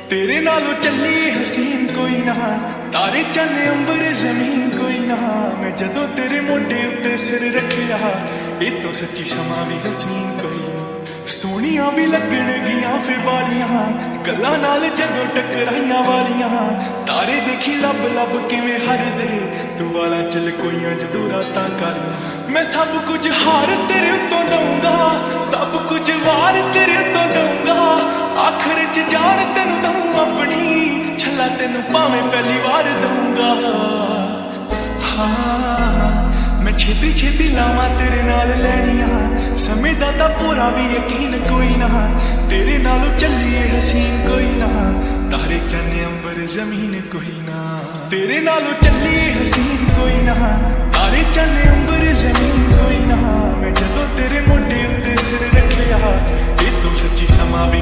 तेरे नालों चली हसीन कोई ना, तारे चन्ने अंबर जमीन कोई ना। मैं जदों तेरे मोटे उत्ते सिर रखिया, ये तो सच्ची समा भी हसीन कोई ना। सोहणियां भी लगण गियां फे वालियां, गल्लां नाल जदों टकराइयां वालियां। तारे देखी लब लब किवें हरदे, तू वाला चल कोइयां जदों रातां कालियां। मैं सब कुछ हार तेरे उत्तों दऊंगा, सब कुछ वार तेरे उत्तों दऊंगा। आखिर च जान तेनू दऊं अपनी, छला तेनू भावें पहली बार दूंगा। हाँ मैं छेती छेती लावां तेरे नाल लैनियां, समय दा तां पूरा भी यकीन कोई ना। तेरे नालों चलिए हसीन कोई ना, तारे चन्ने अंबर जमीन कोई ना। तेरे नालों चलिए हसीन कोई ना, तारे चन्ने अंबर जमीन कोई ना। मैं जदों तेरे मोटे उत्ते सिर रखिया, ये तो सच्ची समा भी